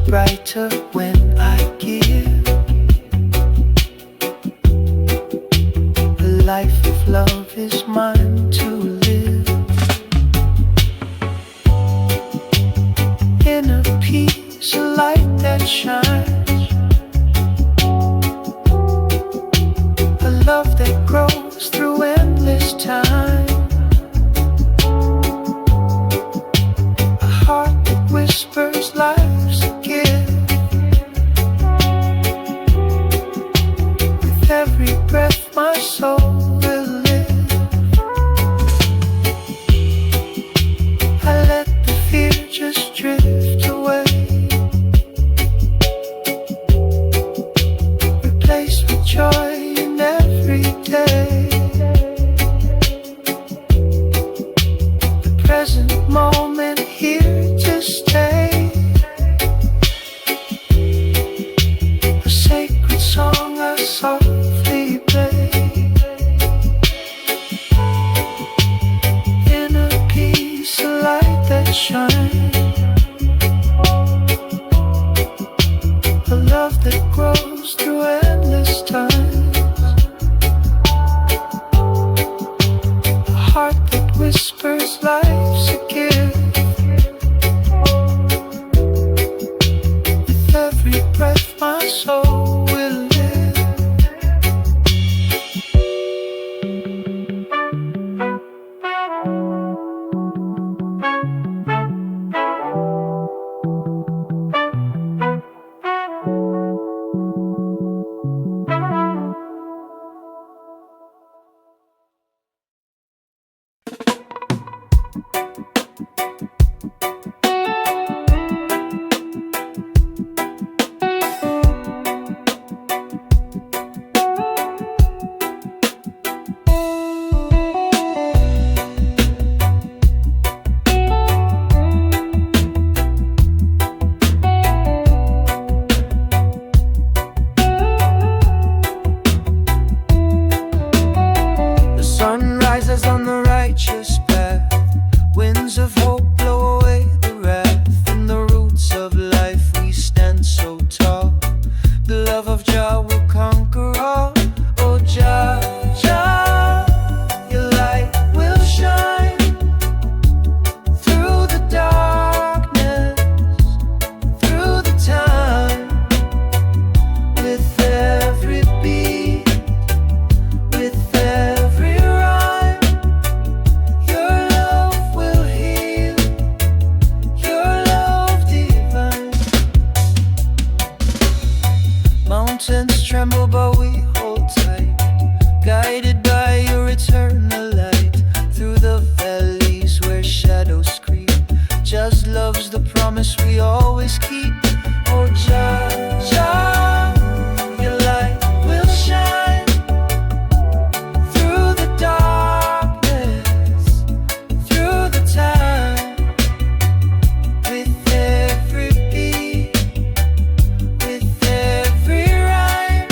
brighter when I give. A life of love is mine to live. Inner peace, a light that shines, a love that grows through endless time, a heart that whispers life's a gift. With every breath my soul will live. I let the fear just drift away, replaced with joy in every day. The present moment here to stay. A sacred song I softly play. Inner peace, a light that shines, a love that grows through endless times, a heart that whispers life's a gift. With every breath my soul will live. The sun rises on the righteous path. Winds of hope blow away the wrath. In the roots of life we stand so tall. The love of Jah will conquer all. Oh Jah, Jah, your light will shine through the darkness, through the time. With every beat, with every rhyme, your love will heal, your love divine. Mountains tremble but we hold tight, guided by your eternal light. Through the valleys where shadows creep, just love's the promise we always keep. Oh Jah, Jah, your light will shine through the darkness, through the time. With every beat, with every rhyme,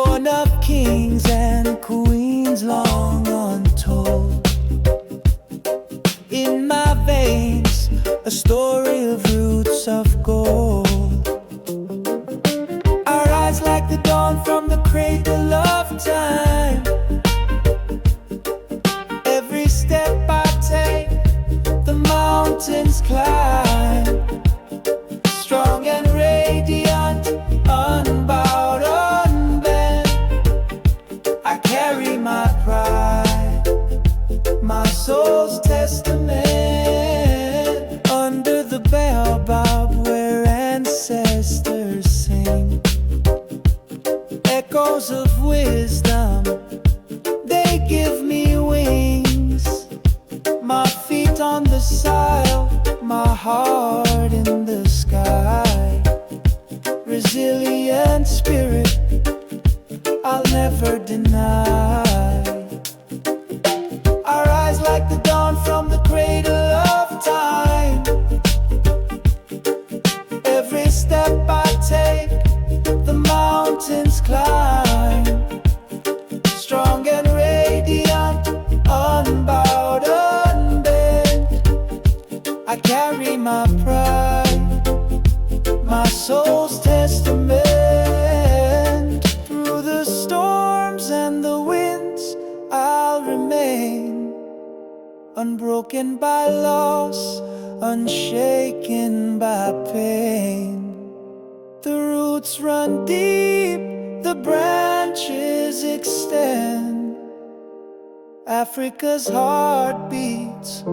born of kings and queens long untold. In my veins, a story of roots of gold. Our eyes like the dawn from the cradle of time. Every step I take, the mountains climb. Strong and radiant, unbowed, unbent. I carry my pride, my soul's testament. Under the baobab where ancestors sing, echoes of wisdom, they give me wings. My feet on the soil, my heart in the sky. Resilient spirit, I'll never deny. Our eyes like the dawn from the cradle of time. Every step I take, the mountains climb. Strong and radiant, unbowed, unbent. I carry my pride, my soul's testament. Through the storms and the winds, I'll remain. Unbroken by loss, unshaken by pain. The roots run deep, the branches extend. Africa's heart beats,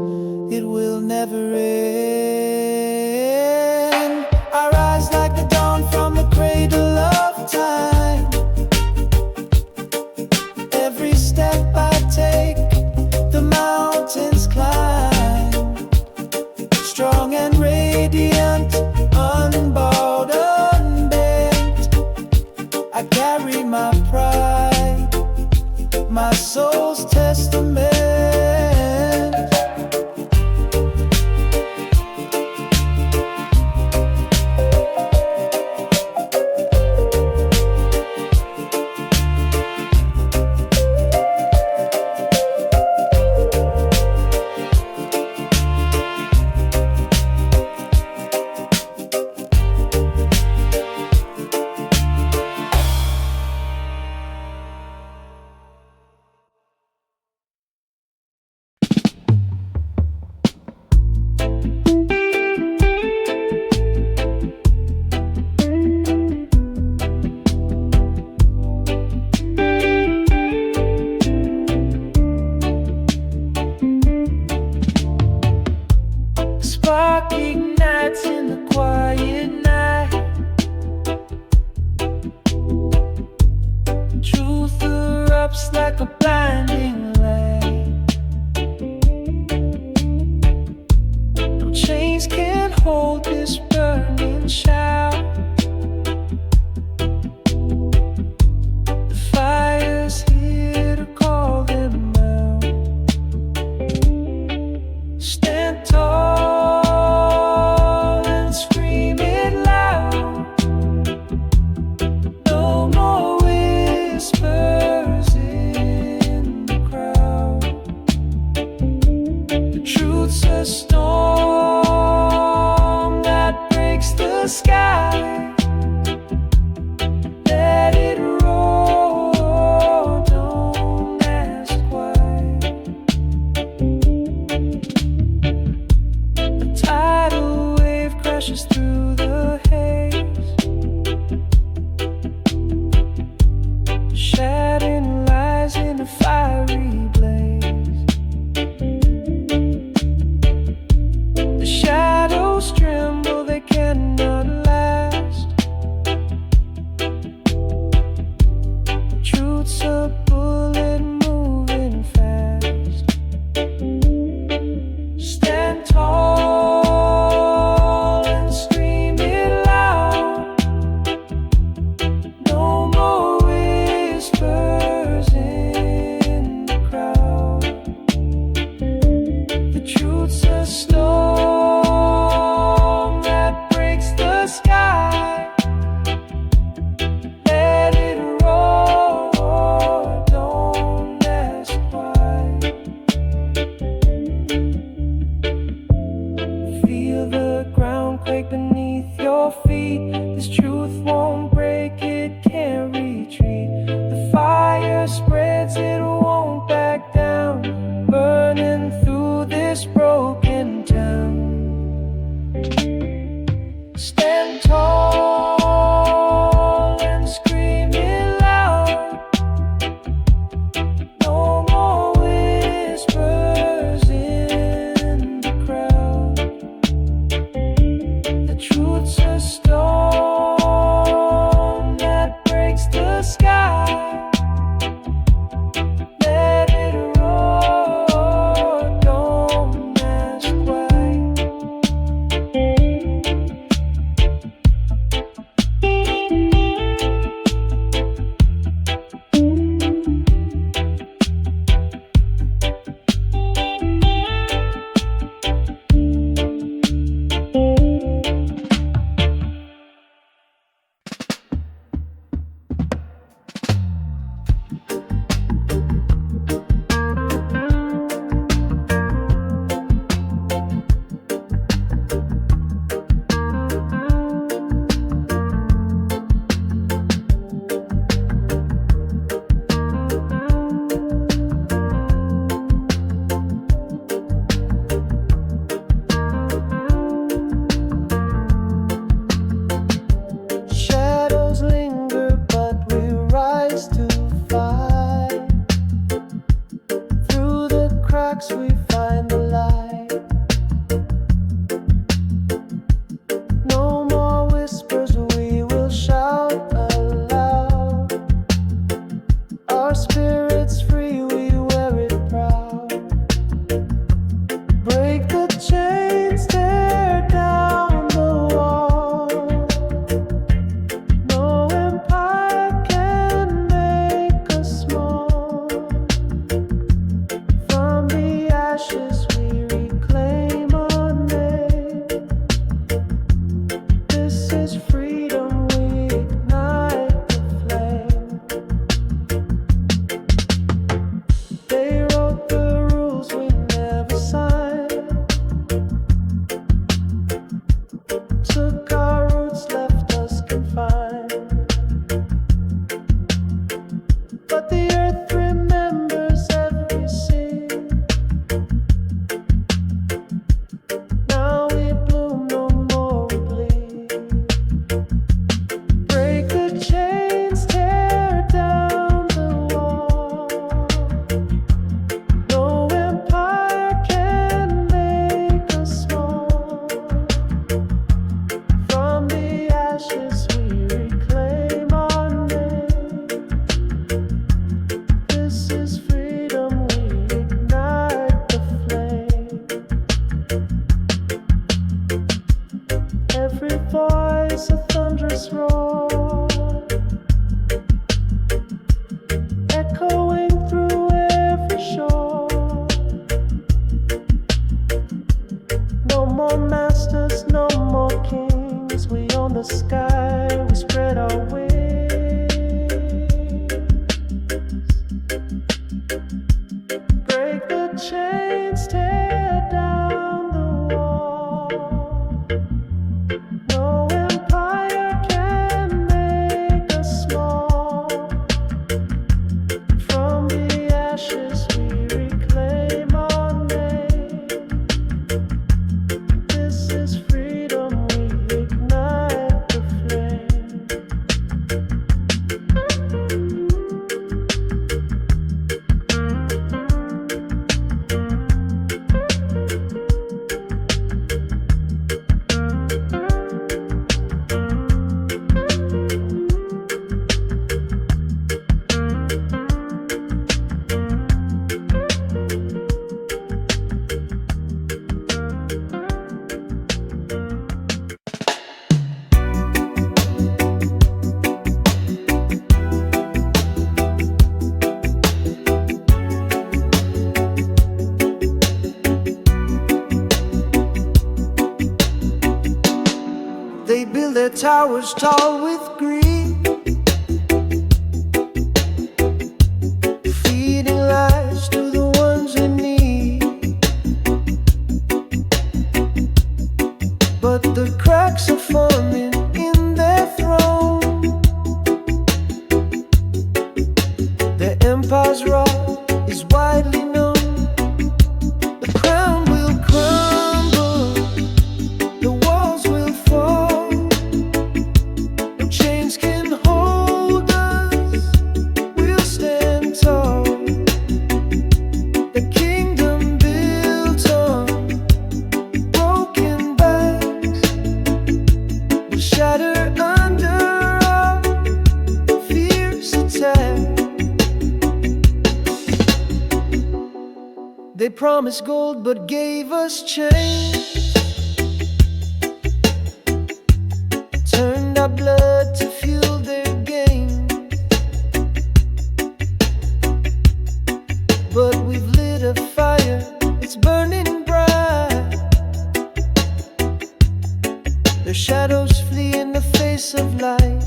it will never end. I rise like the dawn from the cradle of time. Every step I take, the mountains climb. Strong and radiant, unbowed, unbent. I carry my pride, my soul's testament. Spark ignites in the quiet night. Truth erupts like a blinding light. No chains can hold this burning shout. The fire's here to call them out. Stand tall and scream it loud. No more whispers in towers tall with green, feeding lives to the ones in need. But the cracks are forming in their throne. Their empire's wrath is widely known. The crown will crumble, the walls will fall. No chains can hold us, we'll stand tall. The kingdom built on broken backs will shatter under our fierce attack. They promised gold but gave us chains, turned our blood to fuel their gain. But we've lit a fire, it's burning bright. Their shadows flee in the face of light.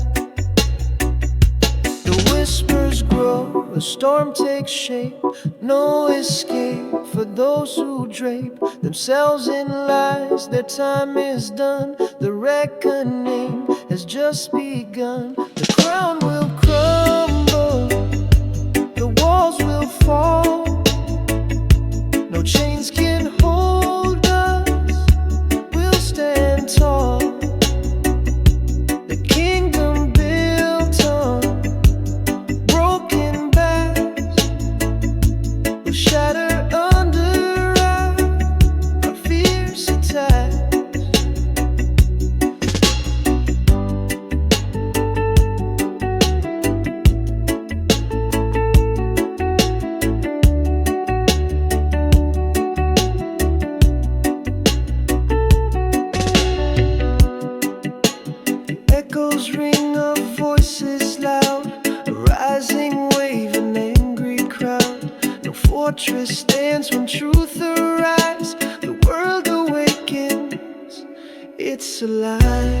The whispers grow, a storm takes shape. No escape for those who drape themselves in lies. Their time is done, the reckoning has just begun. The crown will crumble, the walls will fall. No chains can hold us, we'll stand tall. The kingdom built on broken backs will shatter under our fierce attacks. Echoes ring of voices loud, a rising wave, an angry crowd. No fortress stands when truth arrives. The world awakens, it's alive.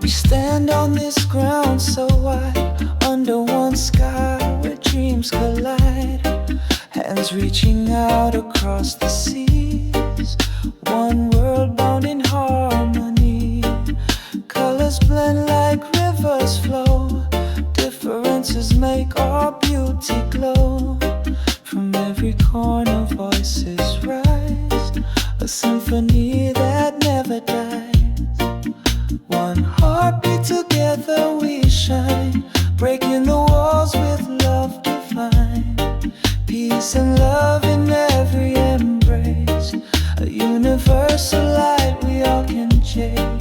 We stand on this ground so wide, under one sky where dreams collide. Hands reaching out across the seas, one world bound in harmony. Colors blend like rivers flow, differences make our beauty glow. From every corner voices rise, a symphony that never dies. One heartbeat, together we shine, breaking the walls with love divine. Peace and love in every embrace, a universal light we all can chase.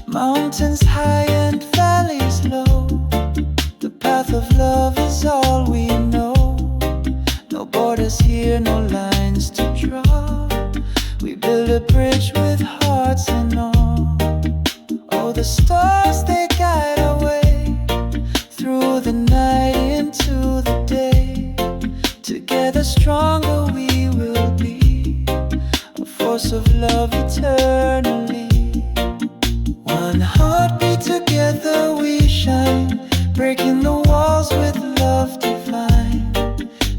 Mountains high and valleys low, the path of love is all we know. No borders here, no lines to draw. We build a bridge with hearts and all. Oh, the stars, they guide our way through the night into the day. Together stronger we will be, a force of love eternally. One heartbeat, together we shine, breaking the walls with love divine.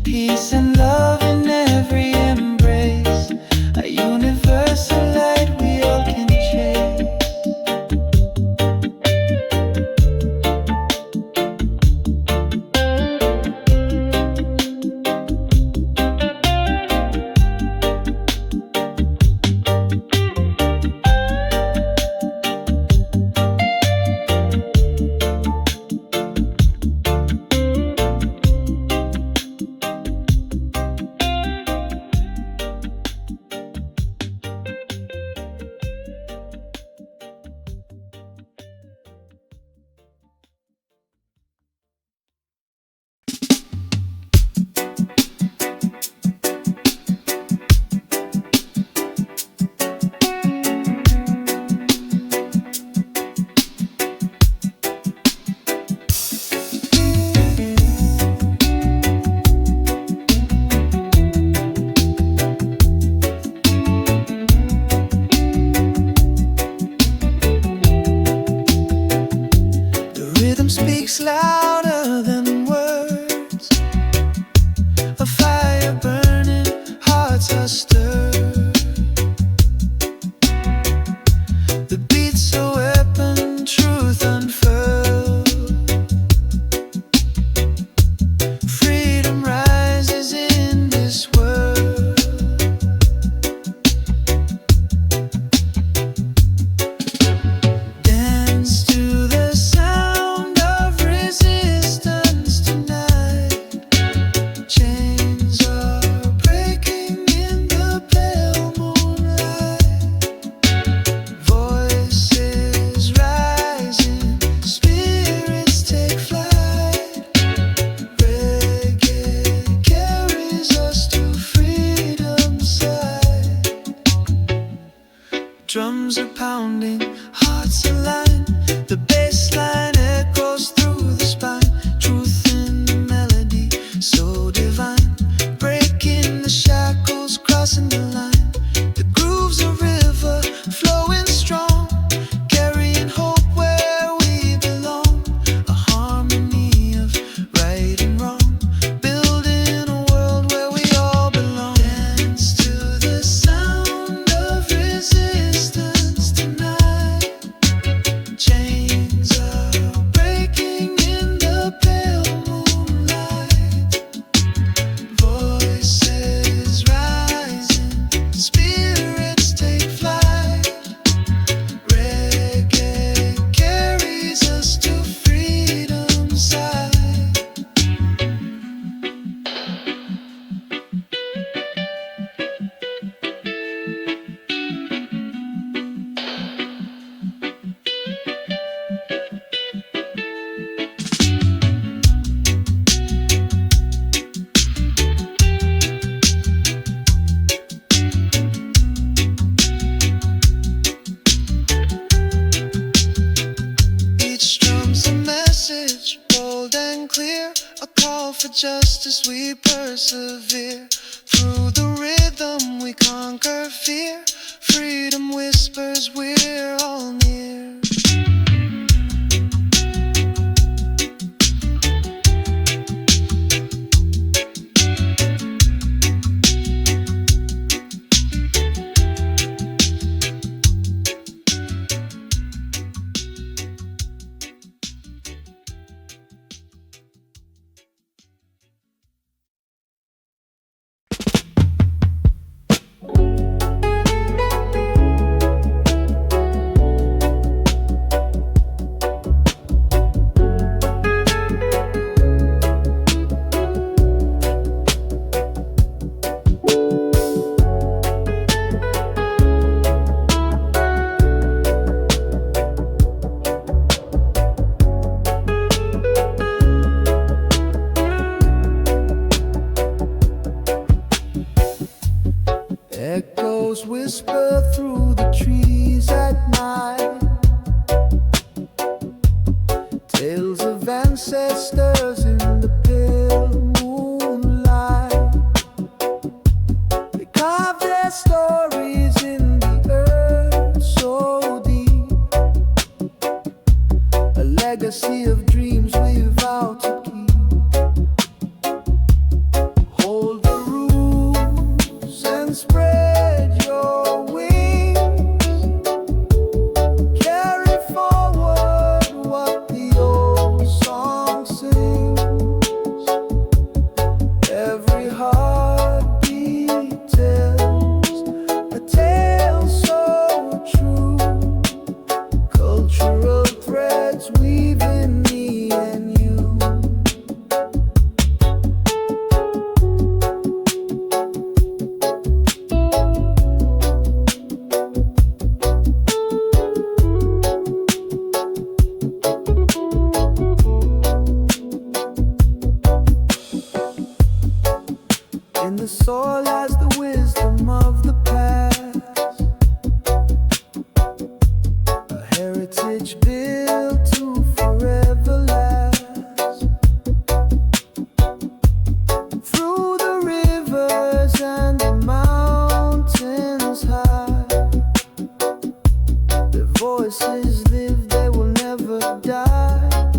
Peace and love in every embrace, a universal light speaks louder than words. A fire burning, hearts are stirred. The beat's a weapon, truth unfurled. Freedom rises in this world. Dance to the sound of resistance tonight. Chains are breaking in the pale moonlight. Voices rising, spirits take flight. Reggae carries us to freedom's side. Drums are pounding, hearts align. The bass line echoes through the spine. Truth in the melody, so divine. Breaking the shackles, crossing the line. The groove's a river, flowing strong. Carrying hope where we belong. A harmony of right and wrong. Building a world where we all belong. Dance to the sound of resistance tonight. Chains are breaking in the pale moonlight. Voices rising, spirits take flight. Reggae carries us to freedom's side. Each drum's a message, bold and clear. A call for justice, we persevere. Through the rhythm we conquer fear. Freedom whispers, we're all near. Echoes whisper through the trees at night. Tales of ancestors in the pale moonlight. They carve their stories in the earth so deep. A legacy of dreams we vow to keep. Hold the rules and spread your wings. Carry forward what the old song sings. Every heartbeat tells a tale so true. Cultural threads weaving me and you. In the soil lies the wisdom of the past. A heritage built to forever last. Through the rivers and the mountains high, their voices live, they will never die.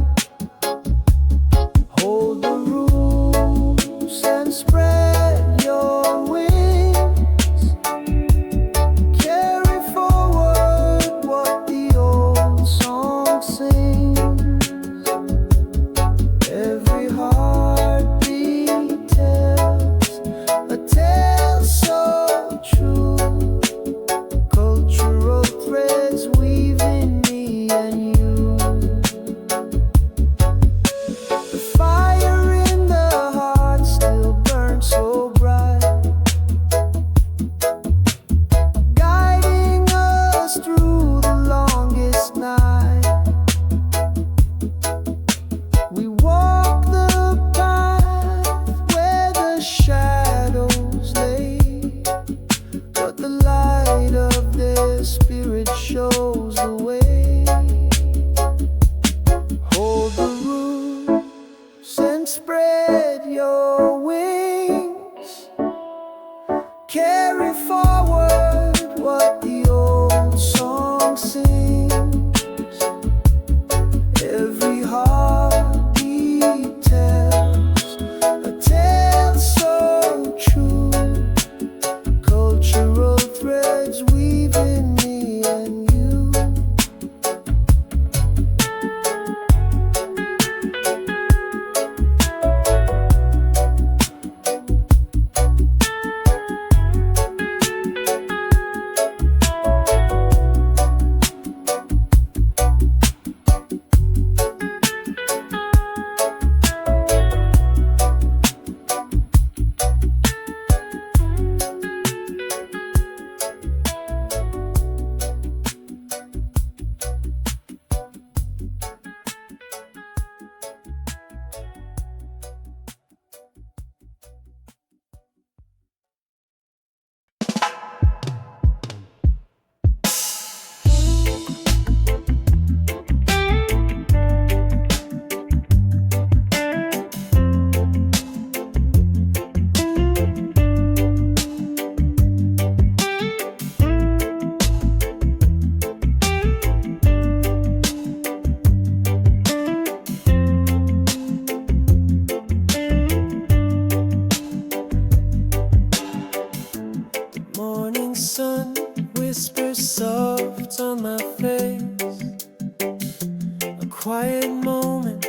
quiet moment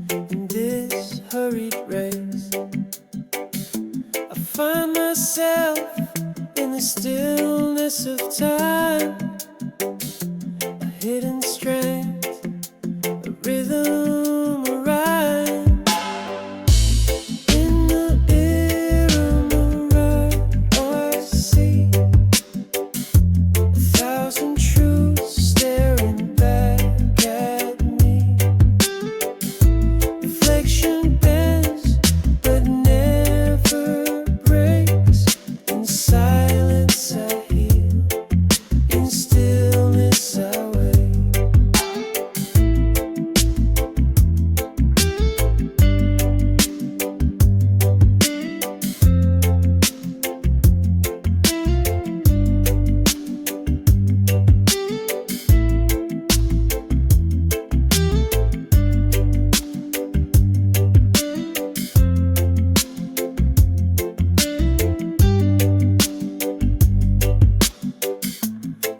in this hurried race, I find myself in the stillness of time, a hidden strength, a rhythm, a rhyme. In the ear of my right, I see 1,000 truths staring back at me. Reflection bends but never breaks. In silence I heal, in stillness I wait.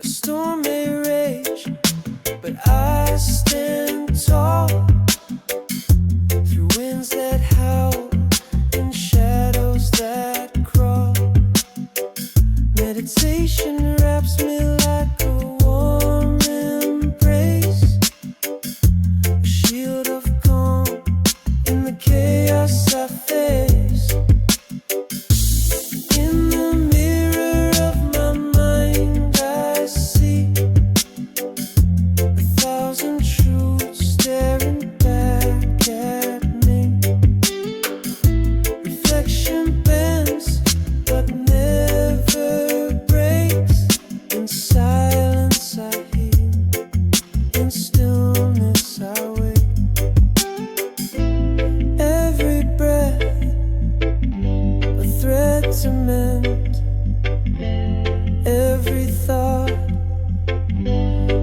A storm may rage, but I stand tall through winds that howl and shadows that crawl. Meditation wraps me like a warm embrace, a shield of calm in the chaos I face. In the mirror of my mind I see 1,000 truths staring back at me. Reflection bends but never breaks. In silence I heal, in stillness I wait. Every breath a thread to mend, every thought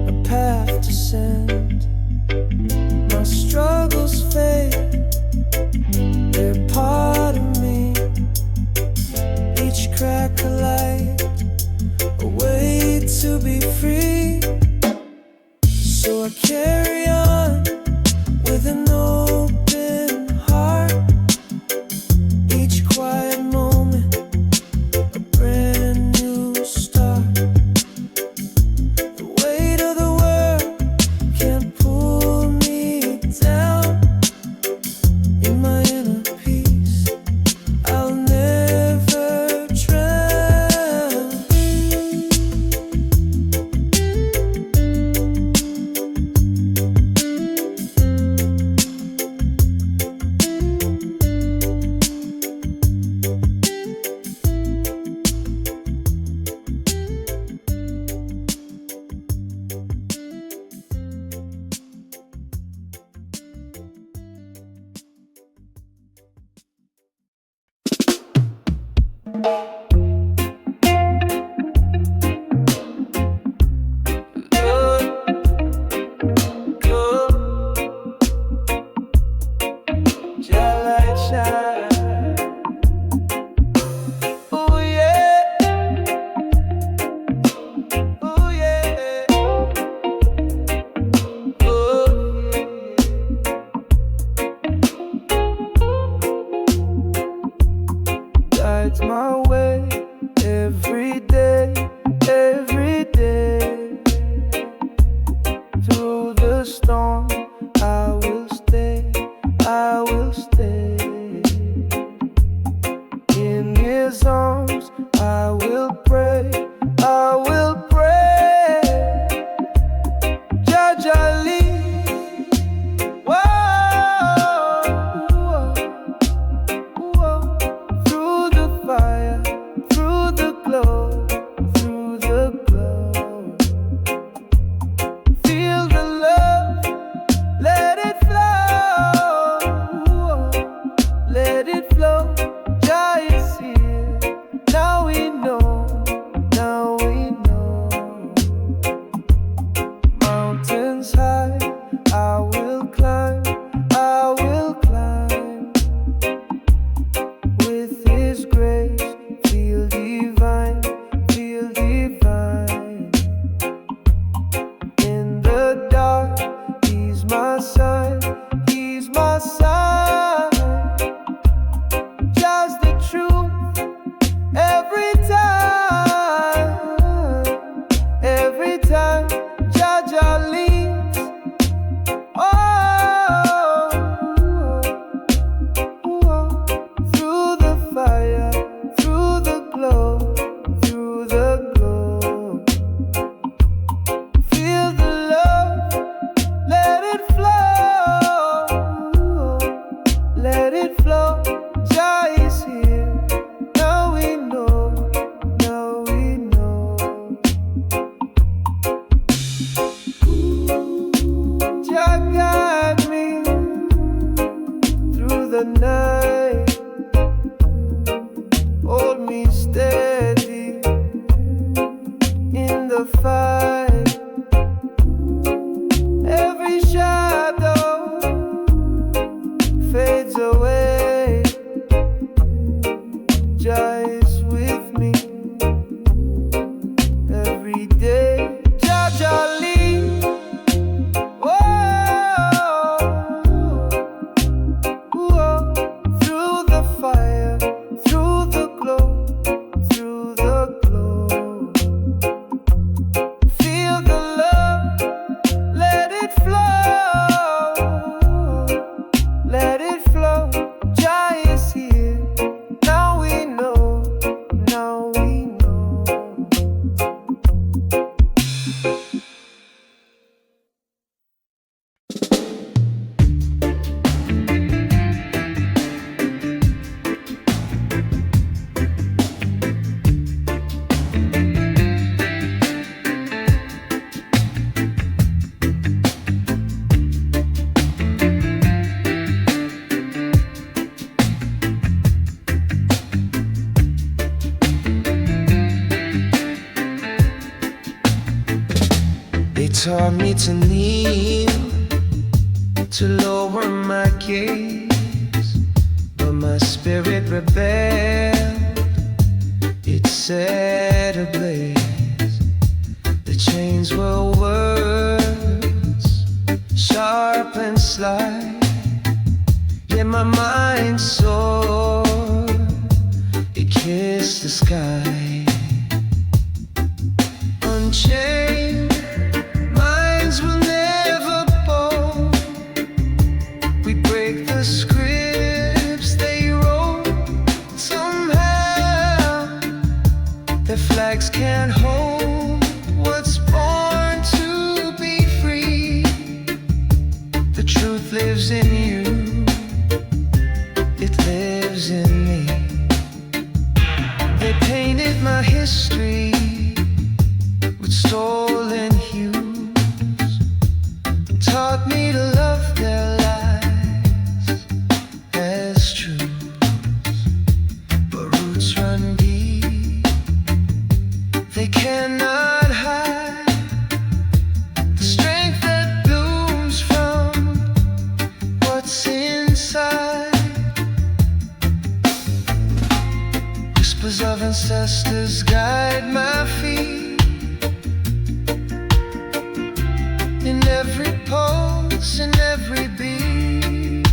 a path to send. My struggles fade, they're part of me. Each crack a light, a way to be free. So I carry on with an open heart. Each quiet moment a brand new start. The weight of the world can't pull me down. In my inner peace I'll never drown. it flow, let it flow. Jah is here. Now we know, now we know. Jah guide me through the night. Hold me steady in the fight. Every shadow fades away. Jah is with me every day. Jah Jah lead. Whoa, whoa. Through the fire, through the glow, through the glow. Feel the love, let it flow, let it flow. Jah is here. Now we know, now we know. They taught me to kneel, to lower my gaze, but my spirit rebelled. It set ablaze. The chains were words, sharp and sly, yet my mind soared. It kissed the sky. Unchained minds will never bow. We break the scripts they wrote. Somehow their flags can't hold what's born to be free. The truth lives in you, it lives in me. They painted my history with stolen hues, taught me to love their lies as truths. But roots run deep, they cannot hide the strength that blooms from what's inside. Whispers of ancestors guide my feet. In every pulse, in every beat,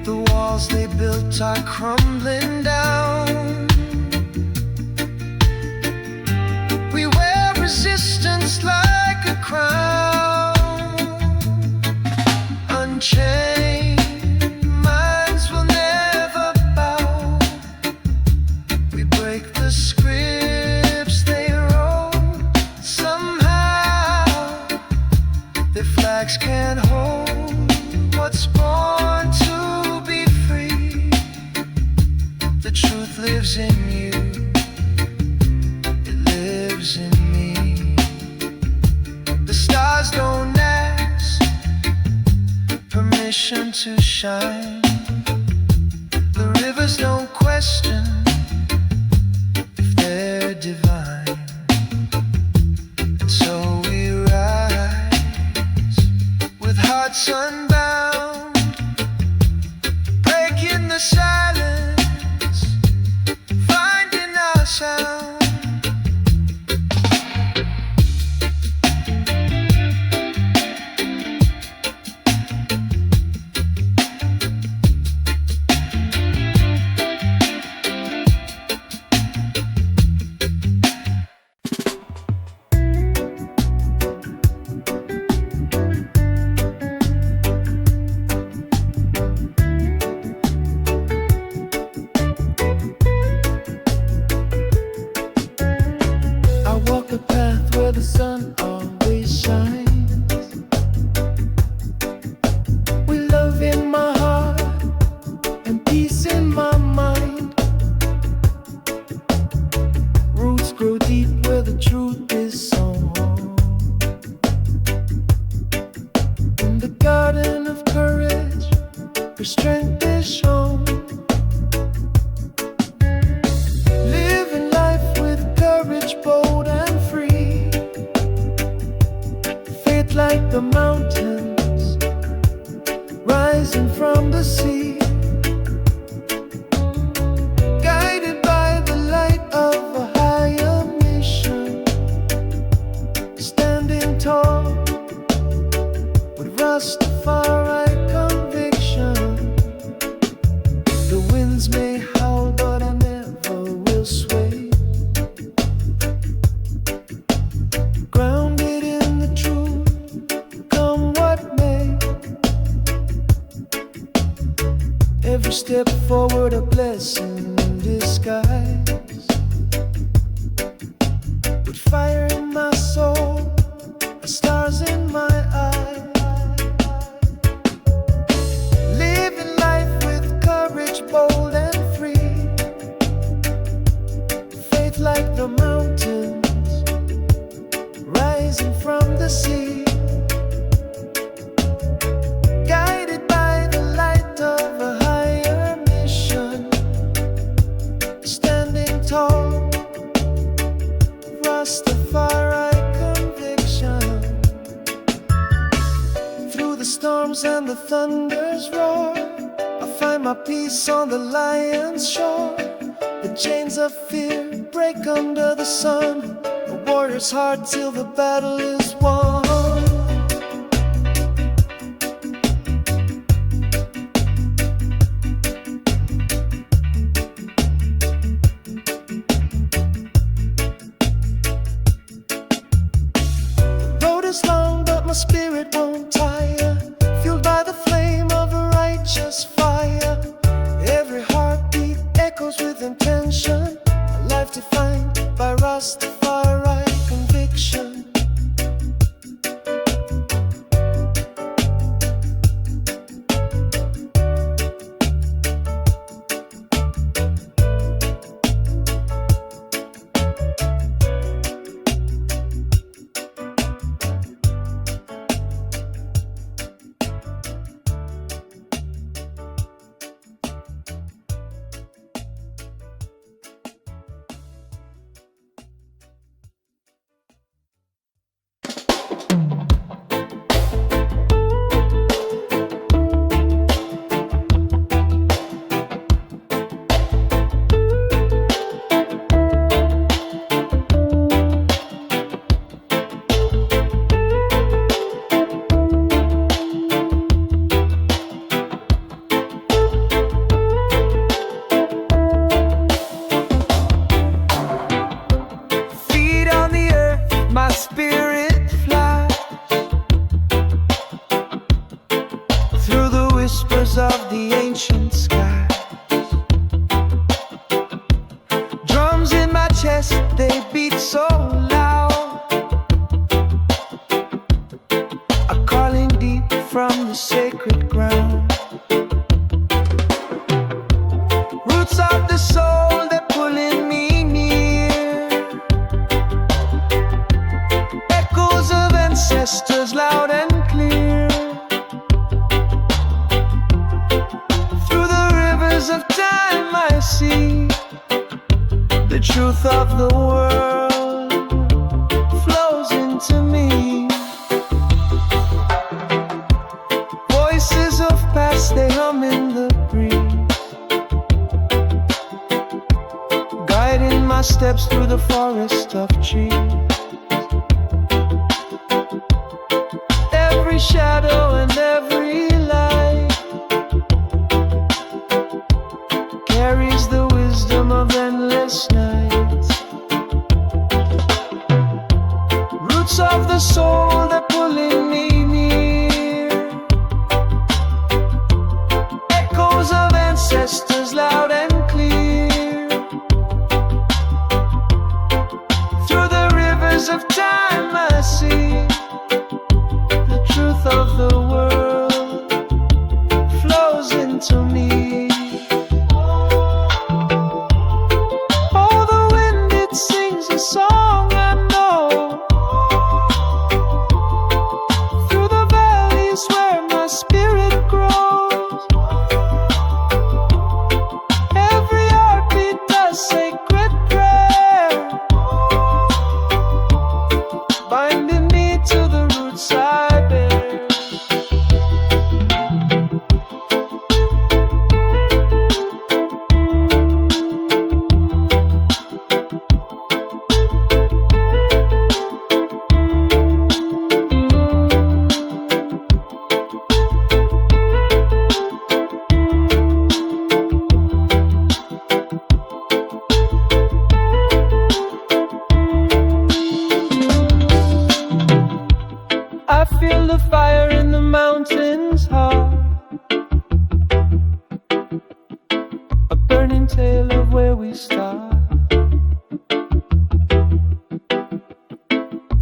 the walls they built are crumbling down. We wear resistance like a crown. Unchained minds will never bow. We break the scripts they wrote. Somehow their flags can't hold what's born to be free. The truth lives in you, it lives in me. The stars don't ask permission to shine. The rivers don't question if they're divine. And so we rise with hearts unbound, breaking the silence, finding our sound. strength is shown. Living life with courage, bold and free. Faith like the mountains rising from the sea. Guided by the light of a higher mission. Standing tall with Rastafari conviction. The winds may howl, but I never will sway. Grounded in the truth, come what may. Every step forward a blessing in disguise. With fire in my soul, stars in my eyes. Living life with courage, bold and free. Faith like the mountains rising from the sea. Guided by the light of a higher mission. Standing tall, Rastafari conviction. Through the storms and the thunder's roar, I find my peace on the lion's shore. The chains of fear break under the sun. A warrior's heart till the battle is won. The road is long, but my spirit won't tire. Fueled by the flame of a righteous fire. Every heartbeat echoes with intention. A life defined by Rastafari conviction. Of the ancient skies. Drums in my chest, they beat so loud. A calling deep from the sacred ground. Roots of the soul, they're pulling me near. Echoes of ancestors loud and clear. Of time I see the truth of the world flows into me. Voices of past, they hum in the breeze, guiding my steps through the forest of trees. Every shadow and every light carries the wisdom of endless nights. Roots of the soul, they're pulling me near. Echoes of ancestors loud and clear. Through the rivers of time I see the truth of the world. I feel the fire in the mountains heart, a burning tale of where we start.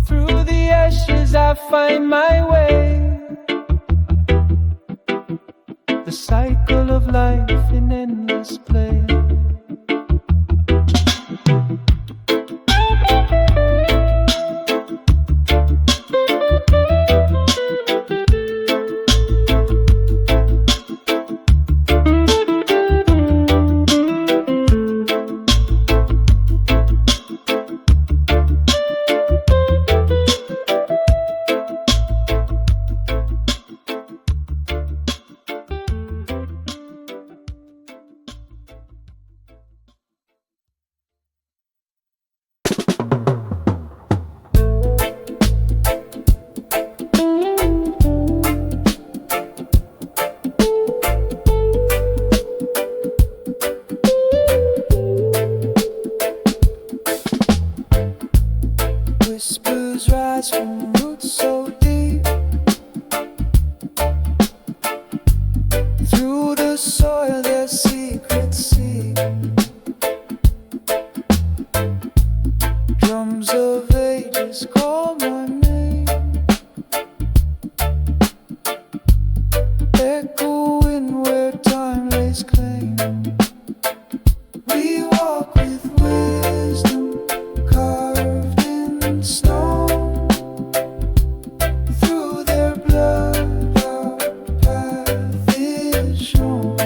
Through the ashes I find my way, the cycle of life in endless play. Whispers rise from roots so deep, through the soil their secrets seep. Drums of ages call my name, echoing where time lays claim. We walk with wisdom carved in stone, through their blood our path is shown.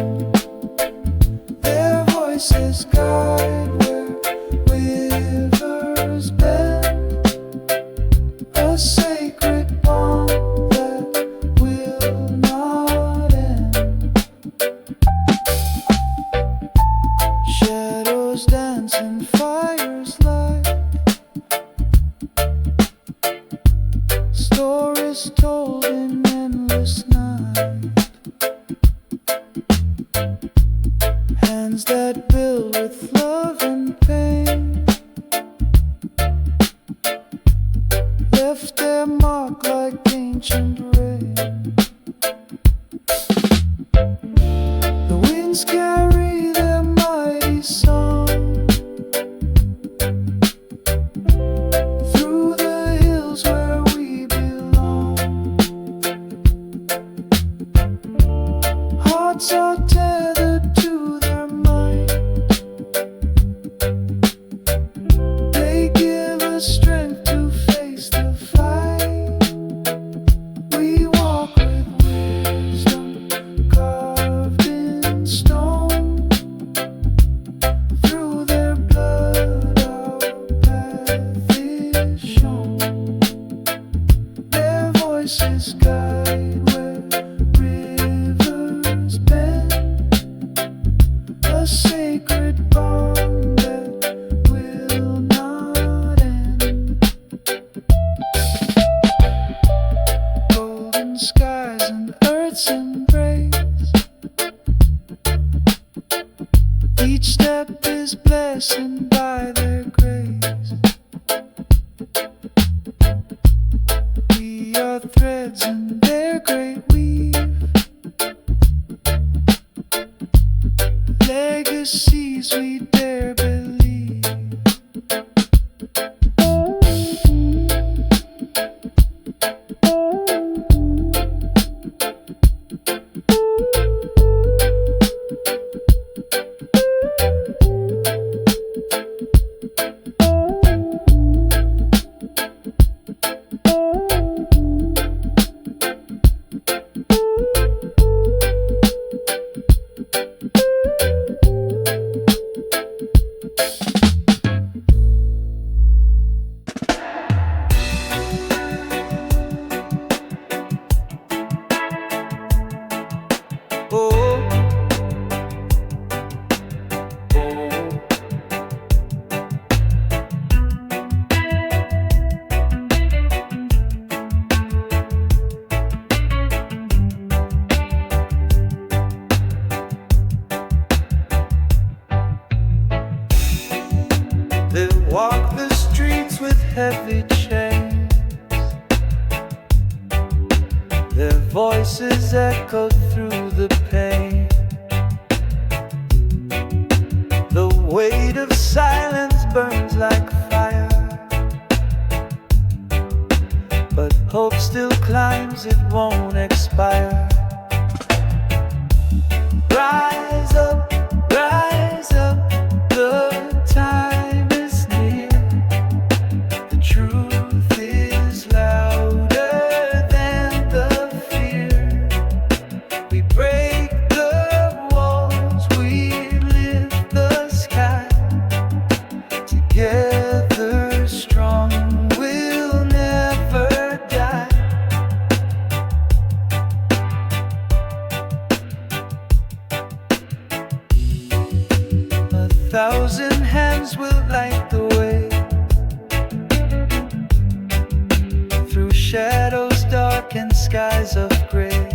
Their voices guide where rivers bend, a sacred bond that will not end. Shadows dance and fires light, stories told in endless night. Hands that build with love and pain left their mark like ancient rain. The winds carry their mighty song through the hills where we belong. Hearts are tethered to their might, they give us strength to face the fight. We walk with wisdom carved in stone, through their blood our path is shown. Their voices guide where rivers bend, a sacred bond that will not end. Golden skies and earth's embrace, each step is blessed by their grace. We are threads in their great weave, legacies we dare believe. voices echoed through the pain. The weight of silence burns like fire, but hope still climbs, it won't expire. Rise up, the time is near. The truth is louder than the fear. We break the walls, we lift the sky. Together strong, we'll never die. A thousand hands will light the way through shadows dark and skies of gray.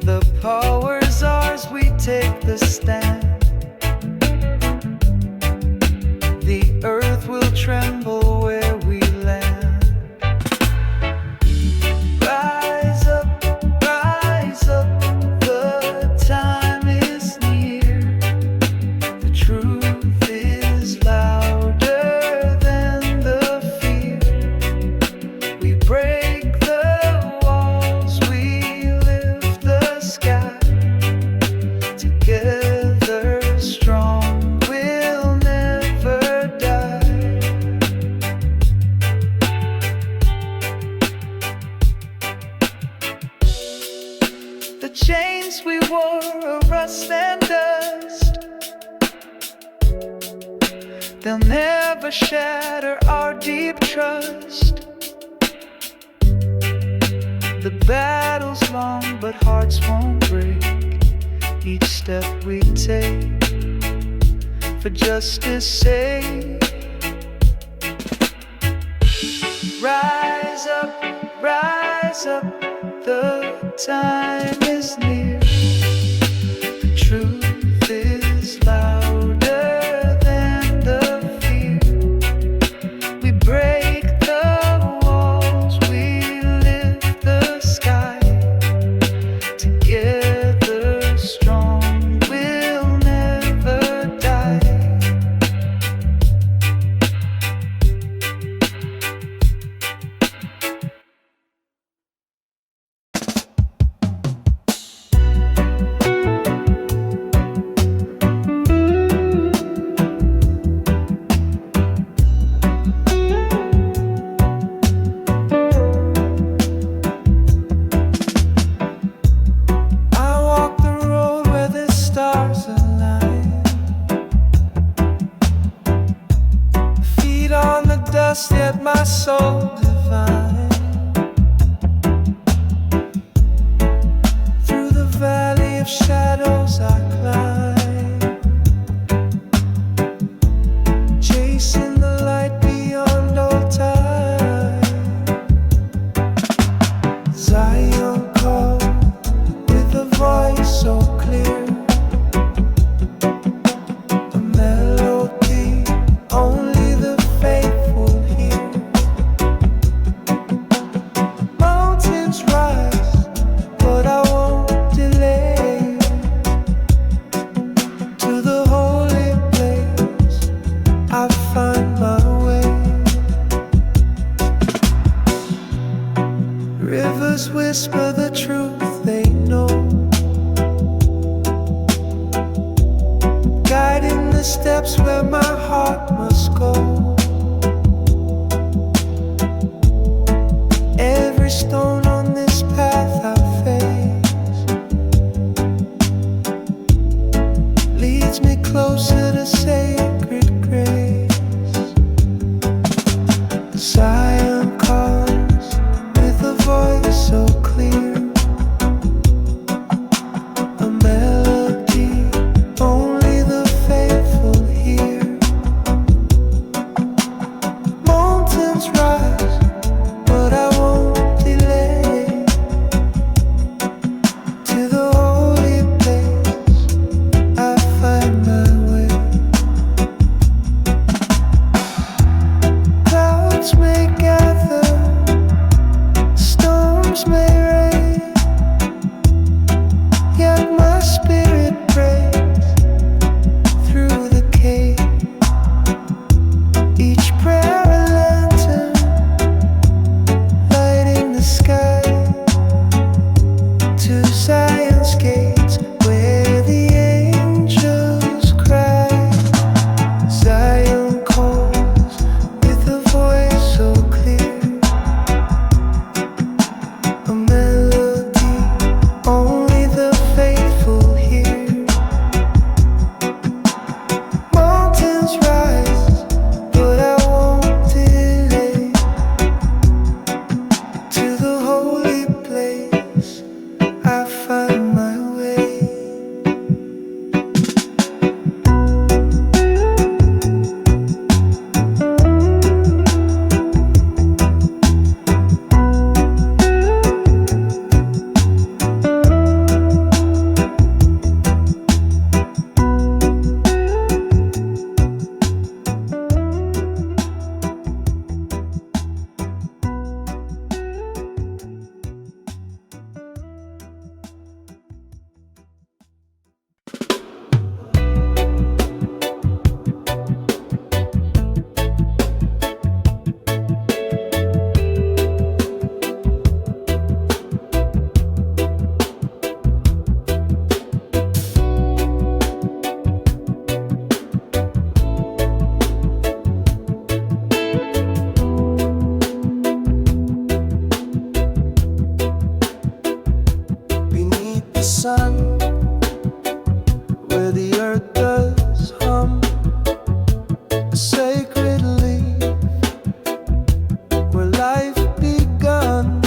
The power's ours, we take the stand. The earth will tremble where we land. Rise up, the time is near. The truth is louder than the fear. We break the walls, we lift the sky. Together strong, we'll never die. The chains we wore are rust and dust. They'll never shatter our deep trust. The battle's long, but hearts won't break. Each step we take for justice' sake. Rise up, the time is near. The truth is louder than the fear. We break the walls, we lift the sky. Together strong, we'll never die. I walk the road where the stars align. Feet on the dust, yet my soul divine. Through the valley of shadows I climb, chasing the light beyond all time. Zion called with a voice so clear, a melody only the faithful hear. Mountains rise, but I won't delay. To the holy place, I find my way. Rivers whisper the truth they know, guiding the steps where my heart must go. Every stone on this path I face leads me closer to sacred grace. Zion calls with a voice so clear, a melody only the faithful hear. the sun, where the earth does hum, a sacred leaf, where life begun.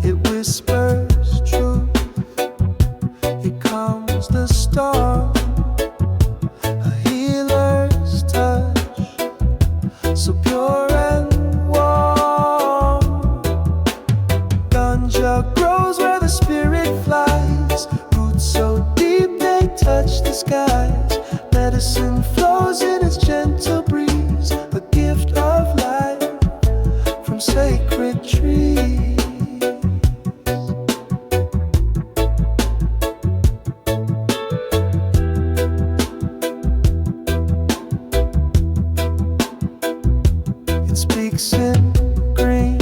It whispers truth, it calms the storm, a healer's touch, so pure and warm. Ganja grows where the spirit flies, roots so deep they touch the skies. Medicine flows in its gentle breeze, a gift of life from sacred trees. It speaks in green,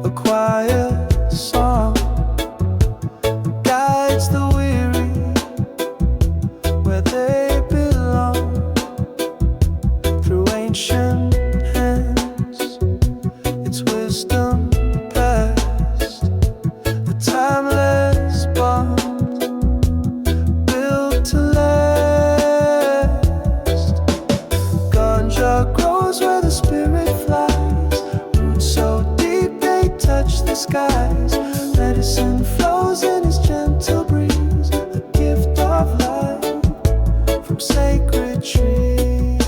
a quiet song, guides the weary where they belong. Through ancient hands, its wisdom passed, a timeless bond built to last. Ganja grows where the spirit flies, roots so deep they touch the skies. Medicine flows in its gentle breeze, a gift of life from sacred trees.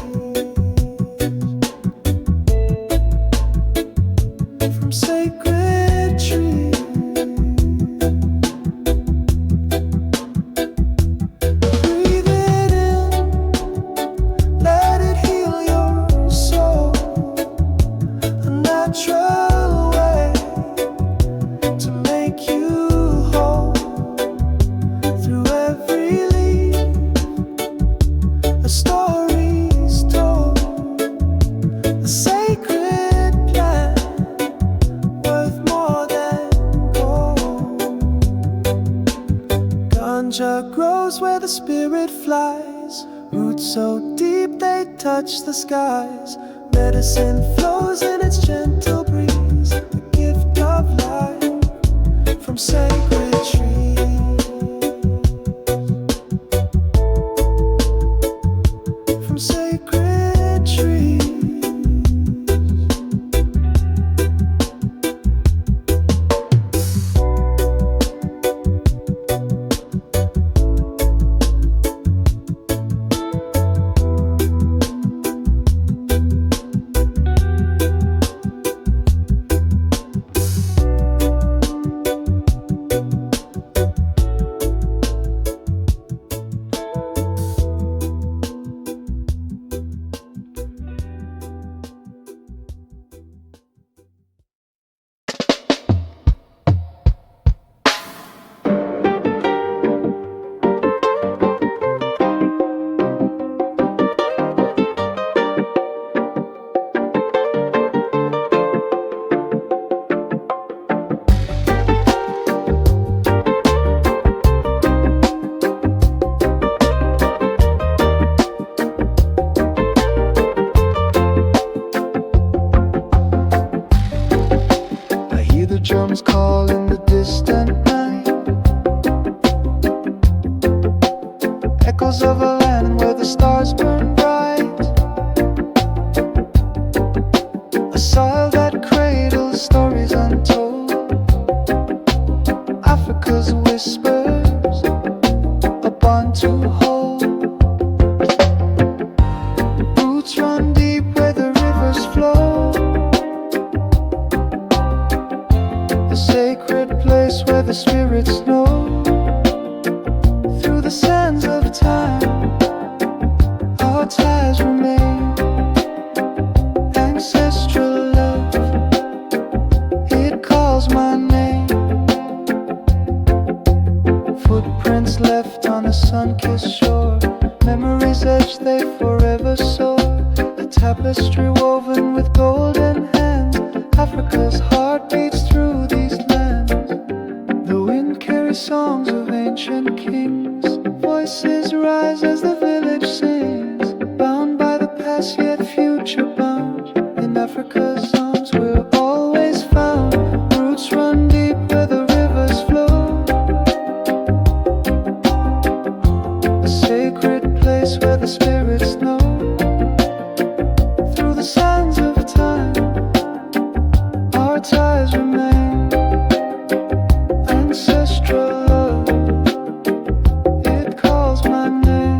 From sacred trees. Breathe it in, let it heal your soul, a natural way to make you whole. Through every leaf, a story's told, a sacred plant worth more than gold. Ganja grows where the spirit flies, roots so deep they touch the skies. Medicine flows in its gentle breeze, a gift of life from sacred trees. From sacred trees. I hear the drums call in the distant night, echoes of a land where the stars burn bright, a soil that cradles stories untold, Africa's whispers, a bond to hold. Roots run deep where the rivers flow, a sacred place where the spirits know. Through the sands of time, our ties remain. Ancestral love, it calls my name. Footprints left on a sun-kissed shore, memories etched they forever soar. A tapestry woven with golden hands, Africa's heart beats through these lands. The wind carries songs of ancient kings, voices rise as the village sings. Bound by the past yet future bound, in Africa's arms we're always found. Roots run deep where the rivers flow, our ties remain. Ancestral love, it calls my name.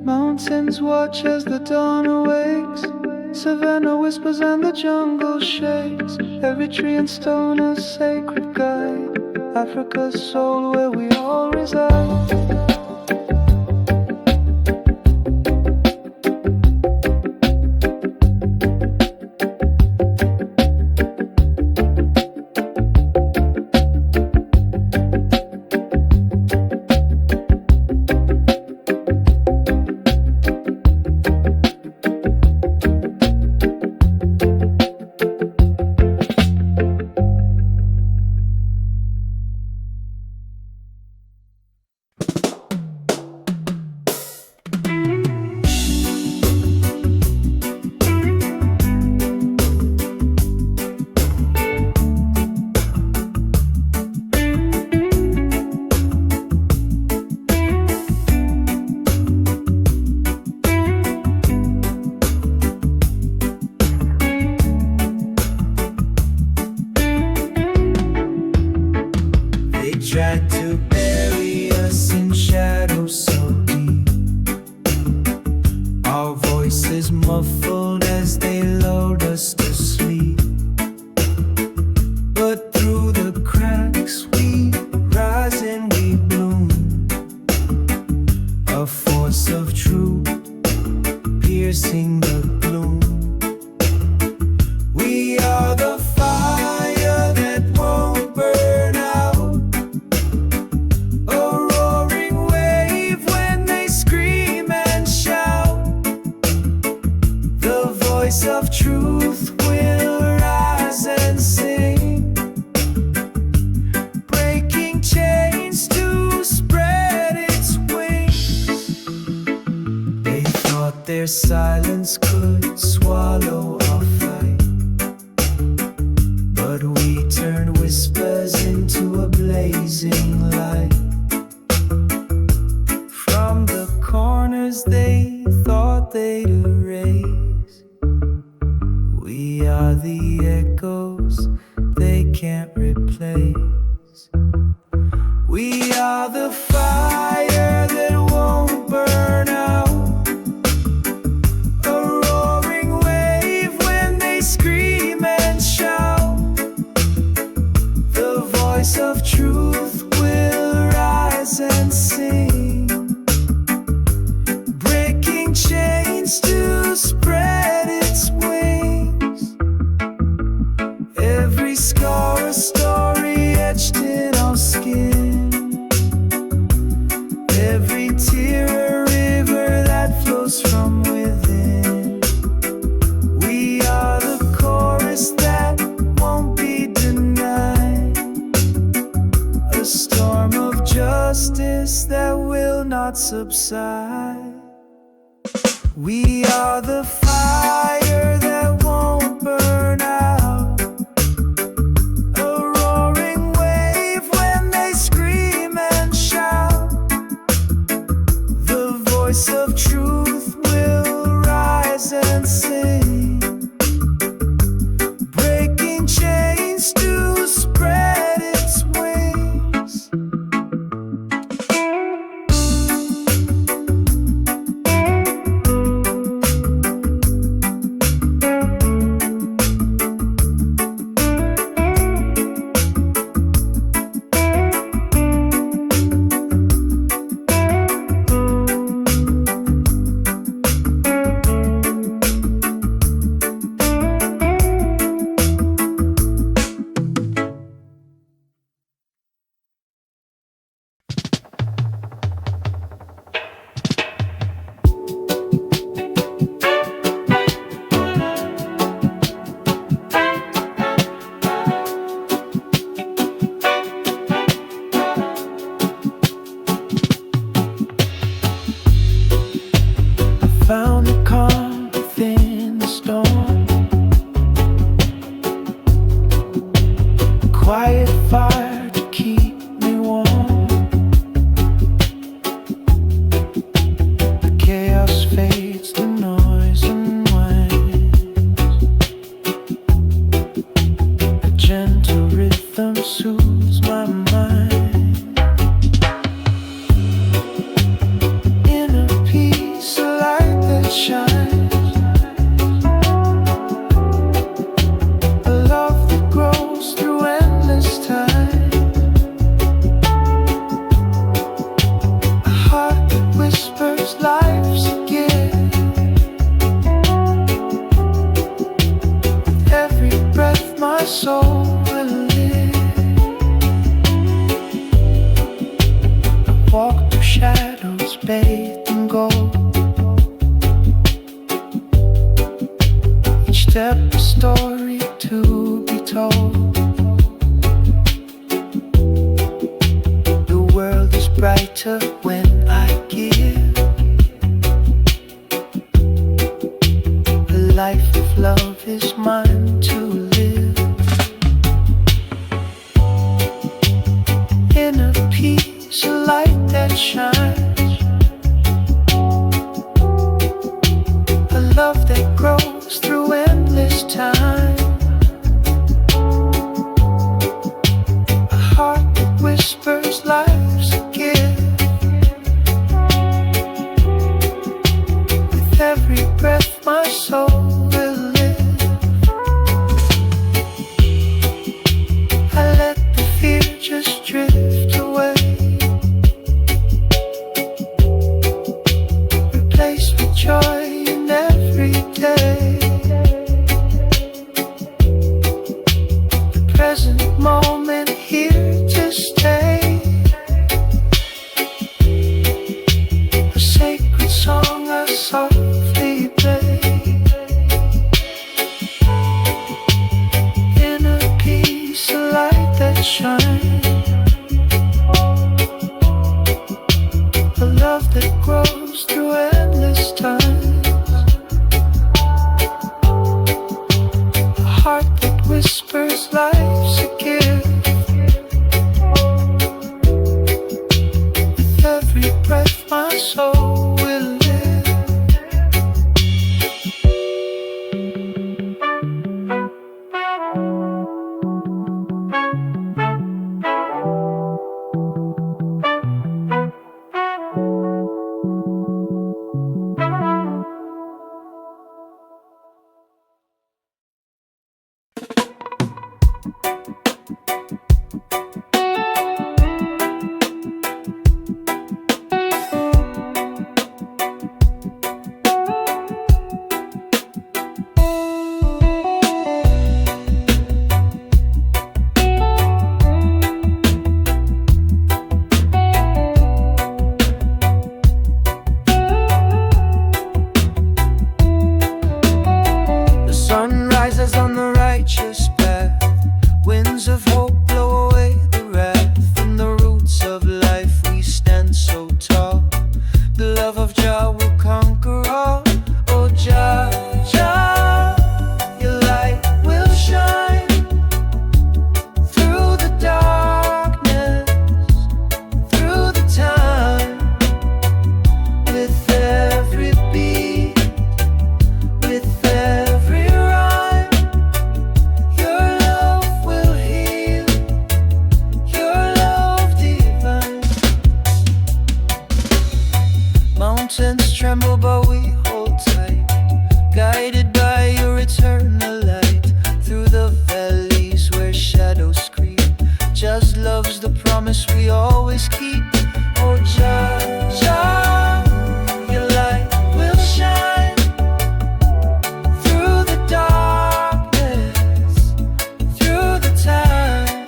Mountains watch as the dawn awakes. Savannah whispers and the jungle shakes. Every tree and stone a sacred guide. Africa's soul where we all reside. Tried to bury us in shadows so deep. Our voices muffled as they lulled us to sleep. But through the cracks we rise and we bloom. A force of truth piercing the gloom. We are the fire that won't burn out. Of truth will rise and sing, breaking chains to spread its wings. They thought their silence could swallow our fight, but we turned whispers into a blazing light. From the corners they thought they'd erase, we are the echoes they can't replace. We are the fire that won't burn out. A roaring wave when they scream and shout. The voice of truth will rise and sing, breaking chains to spread its wings. Every scar a story etched in our skin. Every tear a river that flows from within. We are the chorus that won't be denied. A storm of justice that will not subside. We are the fire that won't burn out. A roaring wave when they scream and shout. The voice of truth will rise and sing, breaking chains to spread its wings. quiet fire to keep me warm. The chaos fades, the noise unwinds. A gentle rhythm soothes my mind. Inner peace, a light that shines. Soul will live. I walk through shadows bathed in gold. Each step a story to be told. The world is brighter when I give. A life of love is mine to live. Inner peace, a light that shines. A love that grows through endless time. A heart that whispers life's a gift. With every breath my soul will live. I let the fear just drift away. Replace with joy in every day. The present moment here to stay. A sacred song I softly play. Inner peace, a light that shines. A love that grows through endless times. A heart that whispers life's a gift. With every breath my soul will live. Mountains tremble, but we hold tight, guided by your eternal light. Through the valleys where shadows scream, just love's the promise we always keep. Oh, Jah, Jah, your light will shine through the darkness, through the time.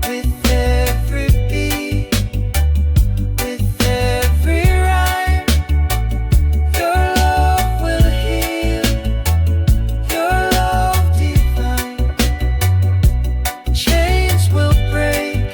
With every beat, with every rhyme, your love will heal, your love divine. Chains will break,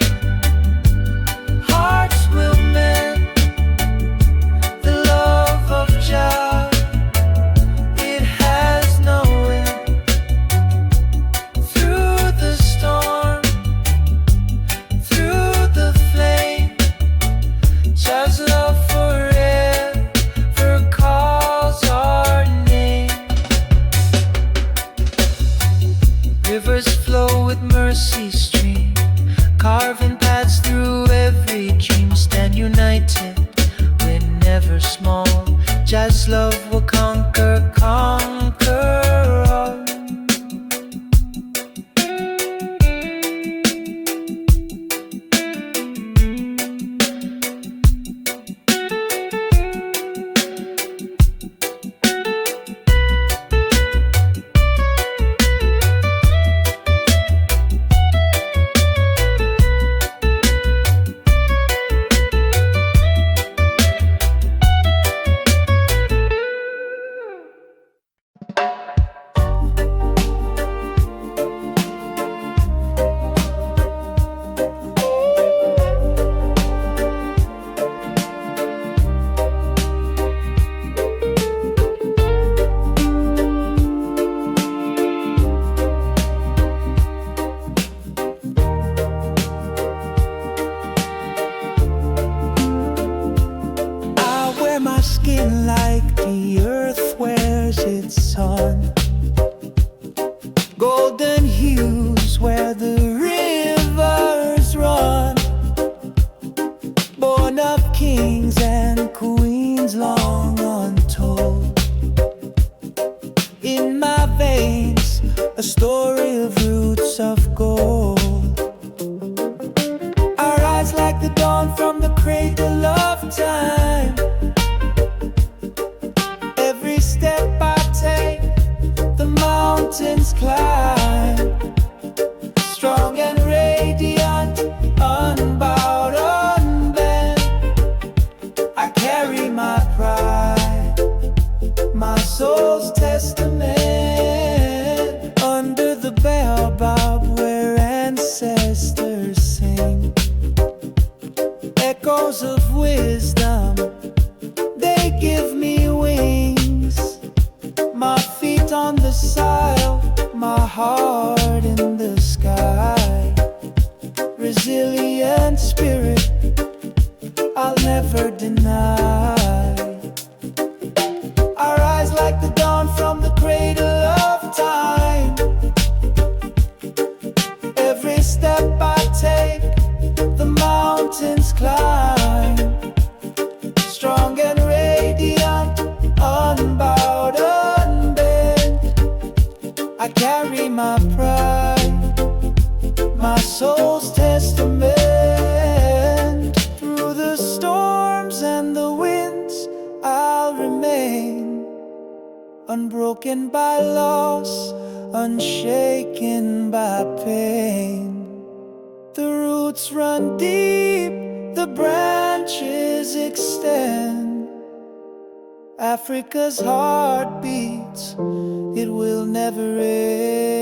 Rivers flow with mercy stream, carving paths through every dream. Stand united, we're never small. Jazz love will conquer, conquer all. My skin like the earth wears its sun, golden hues where the rivers run, born of kings and queens long untold. In my veins, a story of roots of gold. Our eyes like the dawn from the cradle of time. Every step I take, the mountains climb. Strong and radiant, unbowed, unbent. I carry my pride, my soul's testament. Under the baobab where ancestors sing, echoes of wisdom, they give me wings. My feet on the soil, my heart in the sky. Resilient spirit, I'll never deny. Our eyes like the dawn from the cradle of time. Every step I take, the mountains climb. Strong and radiant, unbowed, unbent. I carry my pride, my soul's testament. Through the storms and the winds, I'll remain unbroken by loss, unshaken by pain. The roots run deep, the branches extend. Africa's heart beats, it will never end.